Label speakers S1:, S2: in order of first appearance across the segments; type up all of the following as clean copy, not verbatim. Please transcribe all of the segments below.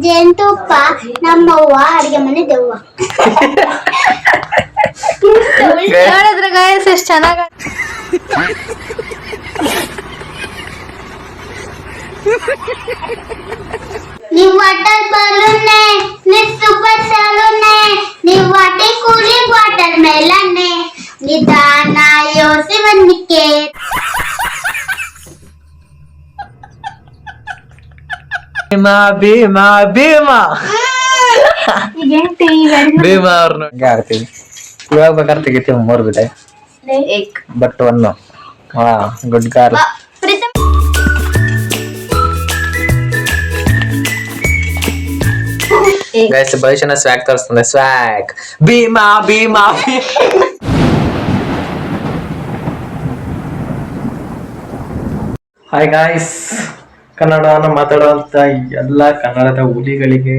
S1: ಜೇನುತುಪ್ಪ ನಮ್ಮವ್ವ ಅಡಿಗೆ ಮನೆ ದೆವ್ವ.
S2: ನೋಡಿದ್ರೆ ಗಾಯಸ್ ಎಷ್ಟು ಚೆನ್ನಾಗ
S1: ನೀವು ವಾಟರ್ ಬಲೂನ್ನೆ ನೀ ಸೂಪರ್ ಸಲೂನ್ನೆ ನೀವು ವಾಟರ್ ಕೂಲಿಂಗ್ ವಾಟರ್ ಮೆಲನ್ನೆ ನಿಧಾನ ಯೋಸಿ ಬಂದಿಕ್ಕೆ
S3: ಭೀಮಾ ಭೀಮಾ ಭೀಮಾ ಭೀಮಾ ಅವ್ರನ್ನ ಆಡ್ತೀವಿ ಇವಾಗ ಬೇಕಾದ್ರೆ ತೆಗಿತೀವಿ 3 ಬಿಟ್ಟೆ ಬಟ್ 1 ಹಾ ಗುಡ್ ಗಾರ್ಲ್. ಗೈಸ್ ಭವಿಷ್ಯನ ಸ್ವ್ಯಾಗ್ ತೋರಿಸ್ತಂದೆ swag Bheema Bheema. Hi guys, ಕನ್ನಡವನ್ನು ಮಾತಾಡುವಂತ ಎಲ್ಲ ಕನ್ನಡದ ಹುಲಿಗಳಿಗೆ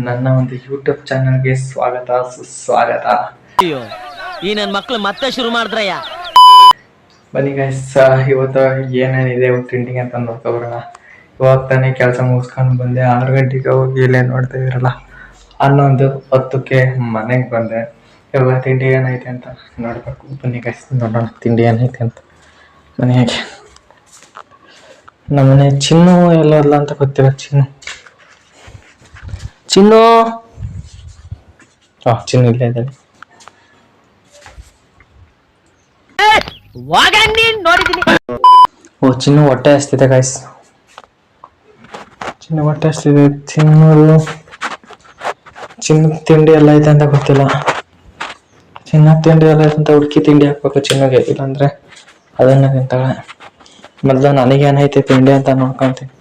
S3: ನನ್ನ ಒಂದು ಯೂಟ್ಯೂಬ್ ಚಾನಲ್ಗೆ ಸ್ವಾಗತ ಸುಸ್ವಾಗತ.
S4: ಈ ನನ್ನ ಮಕ್ಕಳು ಮತ್ತೆ ಶುರು ಮಾಡಿದ್ರಯ್ಯ.
S3: ಬನ್ನಿ ಗೈಸ್, ಇವತ್ತು ಏನೇನಿದೆ ಟ್ರೆಂಡಿಂಗ್ ಅಂತ ನೋಡ್ಕೊಬರೋಣ. ಇವಾಗ ತಾನೇ ಕೆಲಸ ಮುಗಿಸ್ಕೊಂಡು ಬಂದೆ, 6 ಗಂಟೆಗೆ ಹೋಗಿ ಇಲ್ಲೇ ನೋಡ್ತಾ ಇರಲ್ಲ 11:10ಕ್ಕೆ ಮನೆಗೆ ಬಂದೆ. ಇವಾಗ ತಿಂಡಿ ಏನೈತೆ ಅಂತ ನೋಡ್ಬೇಕು. ಬನ್ನಿ ಗೈಸ್ ನೋಡೋಣ ತಿಂಡಿ ಏನೈತೆ ಅಂತ. ಮನೆಯಾಗೆ ನಮ್ಮನೆ ಚಿನ್ನು ಎಲ್ಲ ಇಲ್ಲ ಅಂತ ಗೊತ್ತಿಲ್ಲ. ಚಿನ್ನು ಚಿನ್ನು ಇಲ್ಲೇ ಇದ್ದಾಳೆ. ಓ ಚಿನ್ನು ಹೊಟ್ಟೆ ಹಸ್ತಿದೆ ಗಾಯ್ಸ್, ಚಿನ್ನು ಹೊಟ್ಟೆ ಹಸ್ತಿದೆ. ಚಿನ್ನ ತಿಂಡಿ ಎಲ್ಲ ಐತೆ ಅಂತ ಗೊತ್ತಿಲ್ಲ. ಚಿನ್ನ ತಿಂಡಿ ಎಲ್ಲ ಐತೆ ಅಂತ ಹುಡುಕಿ ತಿಂಡಿ ಹಾಕ್ಬೇಕು ಚಿನ್ನಗೆ, ಇಲ್ಲಾಂದ್ರೆ ಅದನ್ನ ತಿಂತಾಳೆ. ಮೊದಲು ನನಗೇನೈತೆ ತಿಂಡಿ ಅಂತ ನೋಡ್ಕೊಂತೀನಿ.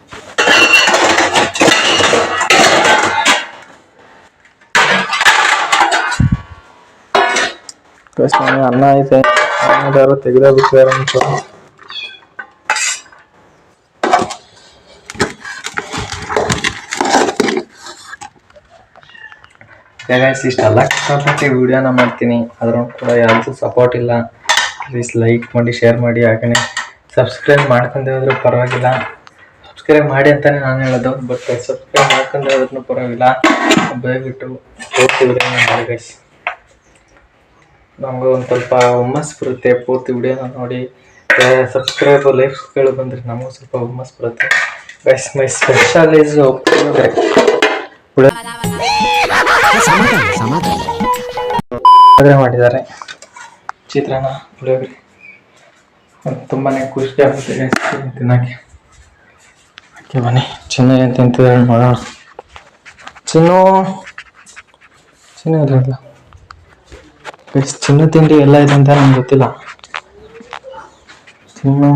S3: ಅನ್ನ ಐತೆ, ಅನ್ನದಾರು ತೆಗೆದ ಬಿಟ್ಟಿದ್ದಾರೆ ಒಂಚೂರು. ಇಷ್ಟೆಲ್ಲ ಕಷ್ಟಪಟ್ಟು ವಿಡಿಯೋನ ಮಾಡ್ತೀನಿ, ಅದ್ರ ಕೂಡ ಯಾರಿಗೂ ಸಪೋರ್ಟ್ ಇಲ್ಲ. ಪ್ಲೀಸ್ ಲೈಕ್ ಮಾಡಿ, ಶೇರ್ ಮಾಡಿ, ಹಾಗೆಯೇ ಸಬ್ಸ್ಕ್ರೈಬ್ ಮಾಡ್ಕೊಂಡೆ ಹೋದ್ರೂ ಪರವಾಗಿಲ್ಲ. ಸಬ್ಸ್ಕ್ರೈಬ್ ಮಾಡಿ ಅಂತಾನೆ ನಾನು ಹೇಳೋದು, ಬಟ್ ಸಬ್ಸ್ಕ್ರೈಬ್ ಮಾಡ್ಕೊಂಡೆ ಹೋದ್ರೂ ಪರವಾಗಿಲ್ಲ. ದಯವಿಟ್ಟು ಪೂರ್ತಿ ವಿಡಿಯೋನ ಮಾಡಿ ಗೈಸ್, ನಮಗೂ ಒಂದು ಸ್ವಲ್ಪ ಹುಮ್ಮಸ್ ಬರುತ್ತೆ. ಪೂರ್ತಿ ವಿಡಿಯೋನ ನೋಡಿ ಸಬ್ಸ್ಕ್ರೈಬ್ ಲೈಕ್ಸ್ಗಳು ಬಂದರೆ ನಮಗೂ ಸ್ವಲ್ಪ ಹುಮ್ಮಸ್ ಬರುತ್ತೆ guys. My special is puliyogare. Puliyogare ಮಾಡಿದ್ದಾರೆ, ಚಿತ್ರಾನ್ನ, ಪುಳಿಯೋಗರೆ. ತುಂಬಾ ಖುಷಿ ಆಗುತ್ತೆ ತಿನ್ನೋಕ್ಕೆ. ಓಕೆ ಬನ್ನಿ, ಚಿನ್ನು ಏನು ತಿಂತಿದ್ದಾರೆ ನೋಡೋಣ. ಚಿನ್ನು ಇಲ್ಲ ಚಿನ್ನು ತಿಂಡಿ ಎಲ್ಲ ಇದೆ ಅಂತ ನಂಗೆ ಗೊತ್ತಿಲ್ಲ. ಚಿನ್ನು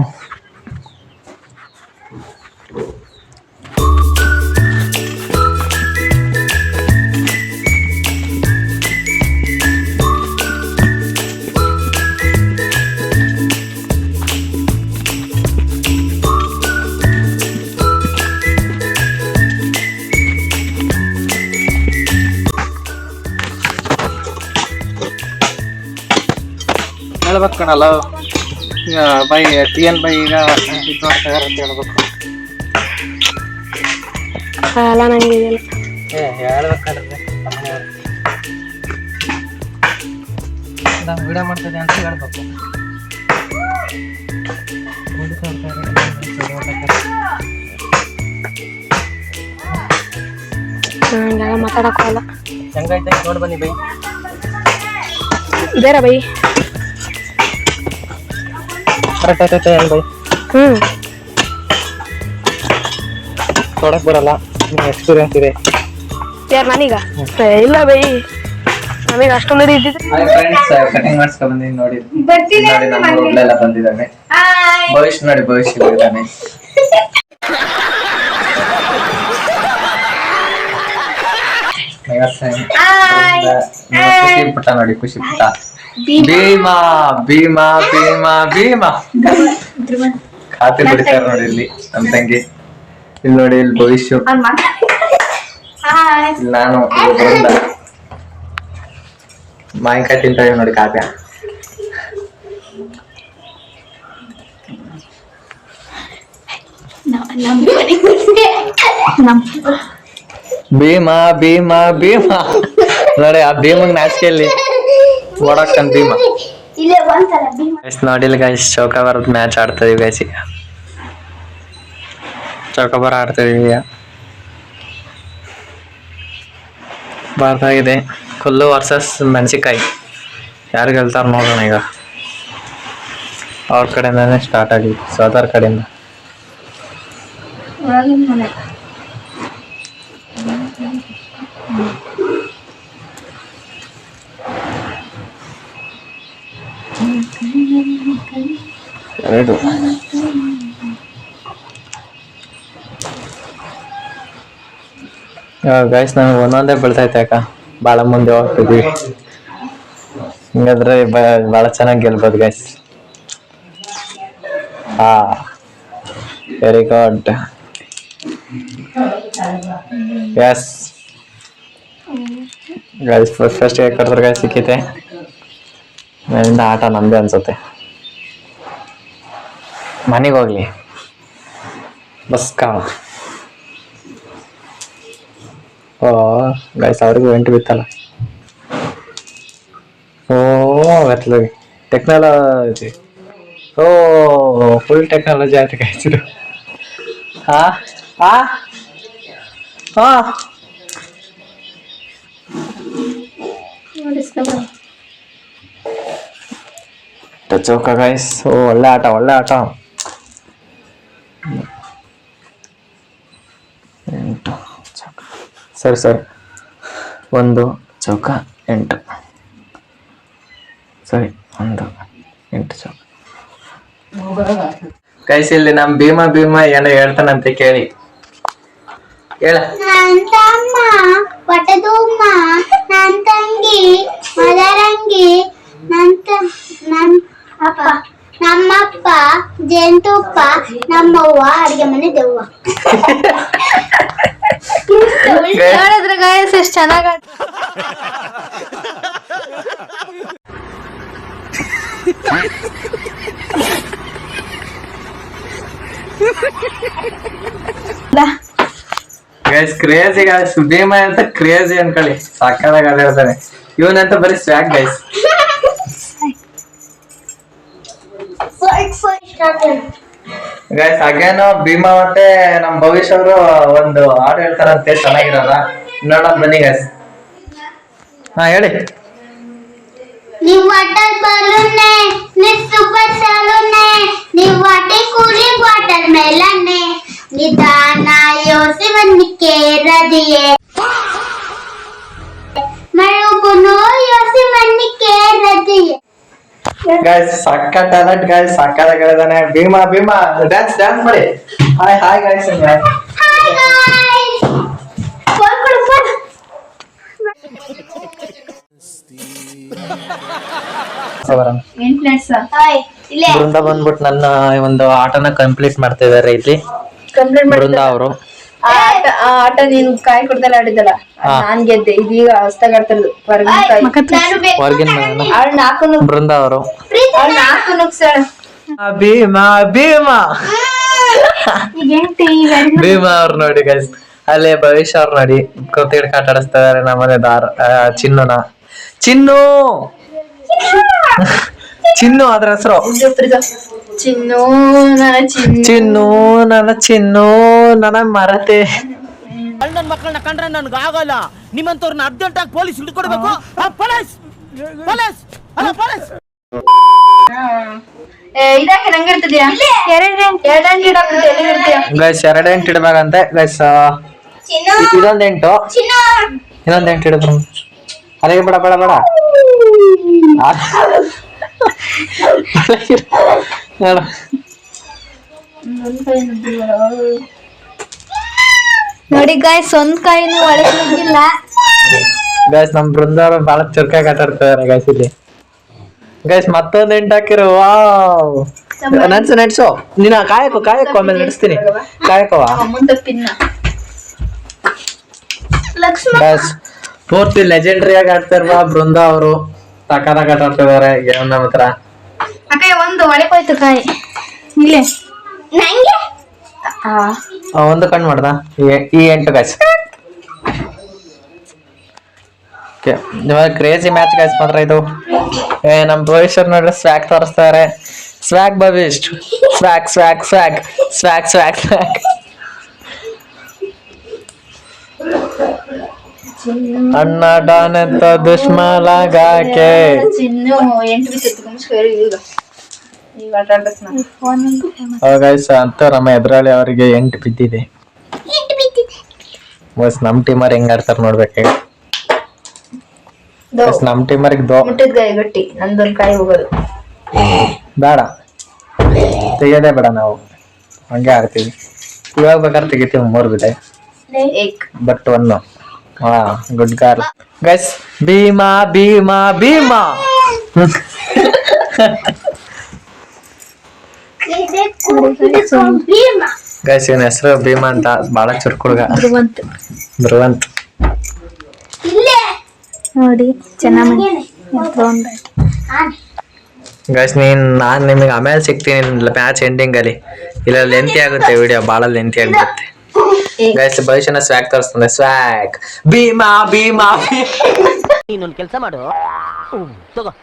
S3: ಹೇಳ್ಬೇಕು ಕಣಲ್ಲ ಬೈ TN ಬೈ ಈಗ ಇದು ಮಾಡ್ತಾರೆ ಅಂತ ಹೇಳ್ಬೇಕು.
S2: ಎಲ್ಲ ನಂಗೆ
S3: ಹೇಳ್ಬೇಕಂದ್ರೆ ನಾನು ವಿಡಿಯೋ ಮಾಡ್ತಿದ್ದೆ ಅಂತ ಹೇಳ್ಬೇಕು.
S2: ನಂಗೆಲ್ಲ ಮಾತಾಡೋಕ್ಕಲ್ಲ.
S3: ಹೆಂಗೈತೆ ನೋಡಿ ಬನ್ನಿ ಬೈ.
S2: ಬೇರೆ ಬೈ
S3: ಕರೆಕ್ಟ್ ಆಯ್ತೈತೆ ಏನು ಬೈ? ತೊಡಕ್ ಬರಲ್ಲ, ನಿಮ್ಗೆ ಎಕ್ಸ್ಪೀರಿಯನ್ಸ್ ಇದೆ.
S2: ಯಾರು ನನೀಗ? ಇಲ್ಲ ಬೈ, ನಮಗೆ ಅಷ್ಟೊಂದು ಇದ್ದಿದ್ರೆ.
S3: ಫ್ರೆಂಡ್ಸ್ ಕಟಿಂಗ್ ಮಾಡಿಸ್ಕೊ ಬಂದಿದ್ದೀನಿ ನೋಡಿ. ನೋಡಿ ನಮ್ಮ ಊರ್ಲೆಲ್ಲ ಬಂದಿದ್ದಾನೆ ಭವಿಷ್ಯ. ನೋಡಿ ಭವಿಷ್ಯ ಇದ್ದಾನೆ. ಖುಷಿ ಪುಟ್ಟ ನೋಡಿ, ಖುಷಿ ಪುಟ್ಟ. ಭೀಮಾ ಭೀಮಾ ಭೀಮಾ ಭೀಮಾ ಖಾತೆ ಬಿಡ್ತಾರೆ ನೋಡಿ ಇಲ್ಲಿ ನಮ್ಮ ತಂಗಿ. ಇಲ್ಲಿ ನೋಡಿ, ಇಲ್ಲಿ ಭವಿಷ್ಯ, ಇಲ್ಲಿ ನಾನು, ಬೃಂದ ಮಾವಿನಕಾಯಿ ತಿಂತ ನೋಡಿ ಕಾವ್ಯ. ಭೀಮ ಭೀಮ ಭೀಮ ನೋಡಿ ಆ ಭೀಮಂಗ್ ನಾಚಿಕೆಯಲ್ಲಿ ಓಡಾಕ್ತಾನ ಭೀಮ.
S1: ಇಲ್ಲೇ ಒಂದ್ಸಲ ಭೀಮ.
S3: ಗೈಸ್ ನೋಡಿಲ್ಲ ಗೈಸ್, ಚೌಕಾಬಾರದ ಮ್ಯಾಚ್ ಆಡ್ತಾ ಇದೀವಿ ಗೈಸ್. ಈಗ ಚೌಕಾಬಾರ ಆಡ್ತಾ ಇದೀವಿ. ಭಾರತ ಆಗಿದೆ ಕೊಲ್ಲು ವರ್ಸಸ್ ಮೆಣಸಿಕಾಯಿ. ಯಾರು ಗೆಲ್ತಾರ ನೋಡೋಣ. ಈಗ ಅವ್ರ ಕಡೆಯಿಂದಾನೆ ಸ್ಟಾರ್ಟ್ ಆಗಿ ಸೋದರ ಕಡೆಯಿಂದ. ಎರಡು ಗೈಸ್ ನಮಗೆ ಒಂದೊಂದೇ ಬೀಳ್ತೈತೆ ಯಾಕ ಭಾಳ ಮುಂದೆ ಹೋಗ್ತಿದ್ವಿ. ಹಿಂಗಾದ್ರೆ ಭಾಳ ಚೆನ್ನಾಗಿ ಗೆಲ್ಬೋದು ಗೈಸ್. ಹಾ very good. Yes guys first ಹೇಗೆ ಕಟ್ಟಿದ್ರೆ ಗೈಸ್ ಸಿಕ್ಕೈತೆ. ಮೇಲಿಂದ ಆಟ ನಮ್ದೇ ಅನ್ಸುತ್ತೆ. ಮನೆಗೆ ಹೋಗ್ಲಿ ಬಸ್ ಕಾ. ಓ ಗೈಸ್ ಅವ್ರಿಗೂ ಎಂಟು ಬಿತ್ತಲ್ಲ. ಓ ಗೊತ್ತಲೋಗಿ ಟೆಕ್ನಾಲಜಿ. ಓ ಫುಲ್ ಟೆಕ್ನಾಲಜಿ ಆಯ್ತು ಗೈಸ್ ಇದು. ಹಾ ಹಾ ಹಾ ಚೌಕ ಗೈಸ್. ಓ ಒಳ್ಳೆ ಆಟ ಒಳ್ಳೆ ಆಟ. 8 ಚೌಕ ಸರಿ ಸರಿ. 1 ಚೌಕ 8 ಸರಿ. 1 8 ಚೌಕ. ಗೈಸ್ ಇಲ್ಲಿ ನಮ್ ಭೀಮ ಏನೋ ಹೇಳ್ತಾನಂತೆ ಕೇಳಿ. ಹೇಳ.
S1: ನನ್ ತಮ್ಮ ಪಟದುಮ್ಮ, ನನ್ ತಂಗಿ ಮದರಂಗಿ, ನನ್ ಅಪ್ಪ ನಮ್ಮಪ್ಪ ಜೇನುತುಪ್ಪ, ನಮ್ಮವ್ವ ಅಡಿಗೆ ಮನೆ ದೆವ್ವ.
S2: ಹೇಳಿದ್ರೆ ಗಾಯಸ್ ಎಷ್ಟು ಚೆನ್ನಾಗ.
S3: Guys crazy guys. ಭೀಮ ಅಂತ ಕ್ರೇಜಿ ಅನ್ಕೊಳ್ಳಿ. ಸಾಕಾದಾಗ ಹೇಳ್ತಾನೆ. ಇವನಂತ ಬರೀ swag guys. Guys again Bhima ಮತ್ತೆ ನಮ್ ಭವಿಷ್ಯ ಅವರು ಒಂದು ಹಾಡು ಹೇಳ್ತಾರಂತೆ ಚೆನ್ನಾಗಿರಲ್ಲ. ನೋಡೋಣ ಬನ್ನಿ ಗೈಸ್. ಹಾ ಹೇಳಿ.
S1: नी वाटर बलून है, नी सुपर सैलून है, नी वाटे कूलिंग वाटर मेलन है, नी दाना योसिवन के रदिए मरुबुनो योसिवन के रदिए.
S3: ಗೈಸ್ ಸಕ್ಕ ಟ್ಯಾಲೆಂಟ್ ಗೈಸ್. ಸಕ್ಕದಾಗ ಹೇಳಿದಾನೆ ಭೀಮ. ಡ್ಯಾನ್ಸ್ ಮಾಡಿ. Hi hi guys.
S1: Hi guys phone करो फोन. ಹಾಯ್ ಇಲ್ಲೇ
S3: ಬೃಂದ ಬಂದ್ಬಿಟ್ಟು ನನ್ನ ಒಂದು ಆಟನ ಕಂಪ್ಲೀಟ್ ಮಾಡ್ತಾ ಇದಾರೆ ಇಲ್ಲಿ. ಬೃಂದ ಅವರು
S2: ಆ ಆಟ ನೀನ್ ಕಾಯಿ ಕೊಡ್ದಲ್ಲ ಆಡಿದಲ್ಲ ನಾನ್ ಗೆದ್ದೆ. ಇದೀಗ ಹೊಸ್ತಾಗ ಆಡ್ತಿರೋದು
S1: ನಾನು ಬೇಕು
S3: ಹೊರ್ಗಿನ
S2: ಅವ್ಳ ನಾಲ್ಕು
S3: ಬೃಂದ ಅವರು.
S2: ಅವ್ಳ ನಾಲ್ಕು ನುಗ್ಸಾಳ.
S3: ಭೀಮ
S2: ಈಗ ಎಂಟಿ
S3: ಭೀಮ ಅವ್ರು ನೋಡಿ ಗೈಸ್. ಅಲ್ಲೇ ಭವಿಷ್ಯ ಅವ್ರು ನೋಡಿ ಕೊತ್ತಿಗೆ ಆಟ ಆಡಿಸ್ತಾ ಇದಾರೆ. ನಮ್ಮನೆ ಚಿನ್ನು ಅದ್ರ ಹೆಸರು.
S2: ಚಿನ್ನು
S3: ನನ್ನ ನನ್ನ ಮರತೆ.
S4: ನನ್ ಮಕ್ಕಳನ್ನ ಕಂಡ್ರೆ ನನ್ಗೆ ಆಗಲ್ಲ. ನಿಮ್ಮಂತವ್ರನ್ನ ಅರ್ಜೆಂಟ್ ಆಗಿ ಪೊಲೀಸ್ ಹಿಡ್ಕೊಡ್ಬೇಕು. ಪೊಲೀಸ್ ಪೊಲೀಸ್ ಅಲ್ಲ ಪೊಲೀಸ್.
S2: ಇದಾಕೆ ನಂಗಿರ್ತದ್ಯಾ? ಎರಡೆಂಟು ಇಡಾಕ್ತದೆ. ಎಲ್ಲಿರ್ತೀಯ
S3: ಗೈಸ್ 2 ಎಂಟು ಇಡ್ಬೇಕಂತೆ ಗೈಸ್. ಇದೊಂದು 8 ಇನ್ನೊಂದು 8 ಇಡಿದ್ರು. ಅಲ್ಲಿಗೆ ಬೇಡ
S2: ನೋಡಿ ಗಾಯ್ಸ್ ಒಂದ್ ಕಾಯಿನೂ ಒಳಗೆ ನುಗ್ಗಿಲ್ಲ.
S3: ಗೈಸ್ ನಮ್ ಬೃಂದ ಬಹಳ ಚುರುಕಾಗಿ ಆಟ ಆಡ್ತಿದಾರೆ ಗೈಸ್ ಇಲ್ಲಿ. ಗೈಸ್ ಮತ್ತೊಂದು 8 ಹಾಕಿರು. ವಾವ್ ನಡ್ಸು ನೀನ ಕಾಯಕೋ ಆಮೇಲೆ ನಡೆಸ್ತೀನಿ. ಕಾಯಕವ ಗೈಸ್ ಪೂರ್ತಿ ಲೆಜೆಂಡರಿ ಆಗಿ ಆಡ್ತಾರ ಬೃಂದ ಅವರು. ಸಕ್ಕದಾಗ ಆಟ ಆಡ್ತಿದಾರೆ ನಮ್ಮ ಹತ್ರ.
S2: ಅಕ್ಕ ಒಂದು ಒಳಗೆ ಹೋಯ್ತು ಕಾಯಿ. ಇಲ್ಲೇ
S1: ನಂಗೆ
S3: ಒಂದು ಕಣ್ಣು ಮಾಡ್ದ ಈ 8 ಗೈಸ್. ಇವಾಗ ಕ್ರೇಜಿ ಮ್ಯಾಚ್ ಗೈಸ್ ಮಾತ್ರ ಇದು. ನಮ್ ಭವಿಷ್ಯರ್ ನೋಡ್ರಿ ಸ್ವ್ಯಾಗ್ ತೋರಿಸ್ತಾರೆ. ಸ್ವ್ಯಾಗ್ ಭವಿಷ್, ಸ್ವ್ಯಾಗ್ ಸ್ವ್ಯಾಗ್ ಸ್ವ್ಯಾಗ್ ಸ್ವ್ಯಾಗ್ ಸ್ವ್ಯಾಗ್ ಸ್ವ್ಯಾಗ್. ಅಣ್ಣ ಡಾನ್ ಅಂತ ದುಶ್ಮಲಾಗಾಕೆ.
S2: ಚಿನ್ನು 8 ಬಿತ್ತು ನಮಸ್ಕಾರ. ಈಗ ಆಟ ಆಡ್ಬೇಕು ನಾನು.
S3: ಗೈಸ್ ಅಂತ ನಮ್ಮ ಎದುರಾಳಿ ಅವರಿಗೆ 8 ಬಿದ್ದಿದೆ. ಬಸ್ ನಮ್ ಟೀಮರ್ ಹೆಂಗ್ ಆಡ್ತಾರ ನೋಡ್ಬೇಕಾಗ. ನಮ್ ಟೀಮರ್ಗೆ
S2: ಮುಟ್ಟಿದ ಕಾಯಿ ಗಟ್ಟಿ, ನಂದೊಂದು ಕಾಯಿ ಹೋಗೋದು
S3: ಬೇಡ, ತೆಗಿಯೋದೇ ಬೇಡ. ನಾವು ಹಂಗೆ ಆಡ್ತೀವಿ. ಇವಾಗ ಬೇಕಾದ್ರೆ ತೆಗಿತೀವಿ 3 ಬಿದೆ ಬಟ್ 1. ಹಾ good girl guys. Bhima Bhima Bhima. Guys ಇವನ ಹೆಸರು ಭೀಮಾ ಅಂತ. ಬಾಳ ಚುರುಕ್ ಹುಡುಗ. ಧ್ರುವಂತ್
S2: ನೋಡಿ ಚೆನ್ನಾಗಿ.
S3: ಗೈಸ್ ನಾನ್ ನಿಮಗೆ ಆಮೇಲೆ ಸಿಗ್ತೀನಿ ಮ್ಯಾಚ್ ಎಂಡಿಂಗ್ ಅಲ್ಲಿ. ಇಲ್ಲ ಲೆಂತಿ ಆಗುತ್ತೆ ವಿಡಿಯೋ, ಬಾಳ ಲೆಂತಿ ಆಗ್ಬಿಡುತ್ತೆ. ಗೈಸ್ ಭವಿಷ್ಯನ ಸ್ವ್ಯಾಗ್ ತೋರಿಸ್ತಂದೆ. ಸ್ವ್ಯಾಗ್ ಭೀಮಾ ಭೀಮಾ.
S4: ಇನ್ನೊಂದು ಕೆಲಸ ಮಾಡು, ತಗೋ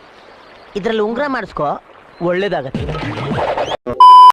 S4: ಇದ್ರಲ್ಲಿ ಉಂಗ್ರ ಮಾಡಿಸ್ಕೋ, ಒಳ್ಳೇದಾಗತ್ತೆ.